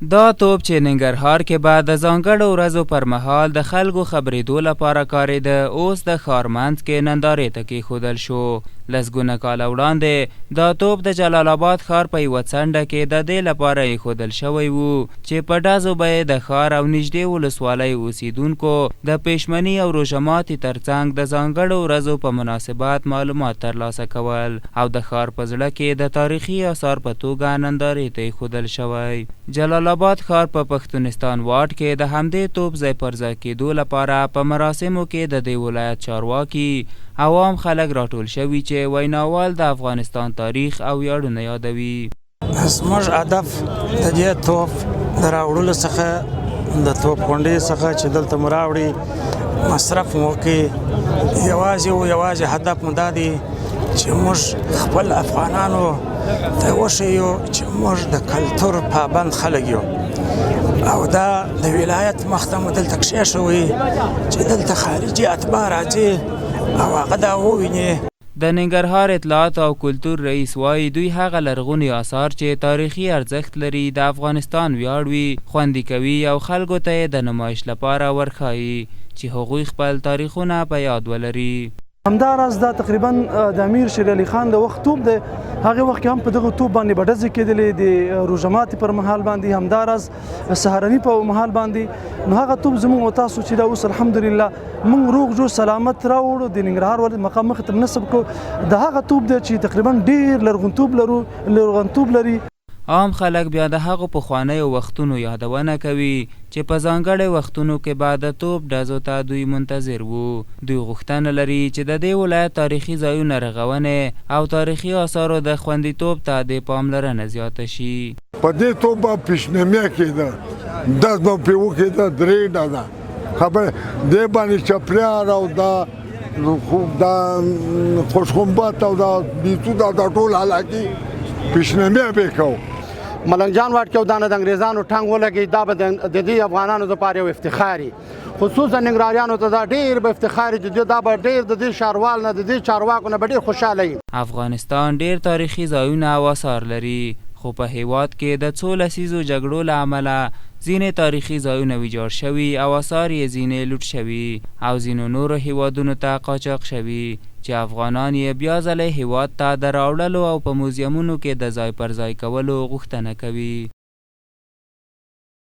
دا توپ چې ننګرهار کې به د ځانګړو ورځو پر مهال د خلکو خبرېدو لپاره کارېده، اوس د ښار منځ کې نندارې ته کېښودل شو. لسګونه کاله وړاندې دا توپ د جلال آباد ښار په یوه څنډه کې د دې لپاره ایښودل شوی و چې په ډزو به یې د ښار او نږدې ولسوالۍ اوسیدونکو د پېشمني او روژه ماتي ترڅنګ د ځانګړو ورځو په مناسبت معلومات ترلاسه کول او د ښار په زړه کې د تاریخي آثار په توګه نندارې ته ایښودل شوی. جلال آباد ښار په پښتونستان واټ کې د همدې توپ ځای پر ځای کېدو لپاره په مراسمو کې د دې ولایت چارواکي عوام خلک راټول شوي چې ویناوال د افغانستان تاریخ او ویاړونه یادوي. زموږ هدف د دې توپ د راوړلو څخه د توپ غونډې څخه چې دلته مو راوړي مصرف مو وکړي یوازې هدف مو دا دی چې موږ خپل افغانانو ته وښیو چې موږ د کلتور پابند خلک یو او دا د ولایت مخ ته مو دلته کښېښوي چې دلته خارجي اتباع راځي او هغه دا وویني. د ننګرهار اطلاعات او کلتور رئیس وایي دوی هغه لرغوني آثار چې تاریخي ارزښت لري د افغانستان ویاړ وي خوندي کوي او خلکو ته یې د نمایش لپاره ورښایي چې هغوی خپل تاریخونه په یاد ولري. همداراز دا تقریبا د امیر شیر علي خان د وخت توپ دی، هغې وخت کې هم په دغه توپ باندې به ډزې کېدلې د روژه ماتي پر مهال باندې، همداراز سهارني په مهال باندې. نو هغه توپ زموږ او تاسو چې دا اوس الحمدلله موږ روغ جوړ سلامت راوړو د ننګرهار ولایت مقام مخې ته نصب کړو. د هغه توپ دی چې تقریبا ډېر لرغونتوب لري. عام خلک بیا د هغو پخوانیو وختونو یادونه کوي چې په ځانګړي وختونو کې به د توپ ډزو ته دوی منتظر وو. دوی غوښتنه لري چې د دې ولایت تاریخي ځایونه رغونې او تاریخي آثارو د خوندیتوب ته د پاملرنه زیاته شي. په دې توپ به پیشنمیا کېده، ډز به پرې وکېده، درې ډزه خبره دې باندې چپریار او دا خوشخنبت او دا بیتو دا ټول حالکي پیشنمیا به کوو. ملنګ جان واټ کې دا د انګریزانو ټنګ ولګي، دا به د دې افغانانو دپاره یو افتخاري، خصوصا ننګرهاریانو ته دا ډېر به افتخاري چې دا به ډېر د دې ښاروال نه د دې چارواکو نه به ډېر خوشحاله وي. افغانستان ډېر تاریخي ځایونه او آثار لري، خو په هیواد کې د څو لسیزو جګړو له امله ځینې تاریخي ځایونه ویجاړ شوي او آثار یې ځینې لوټ شوي او ځینو نورو هیوادونو ته قاچاق شوي چې افغانان یې بیا ځلې هیواد ته د راوړلو او په موزیمونو کې د ځای پر ځای کولو غوښتنه کوي.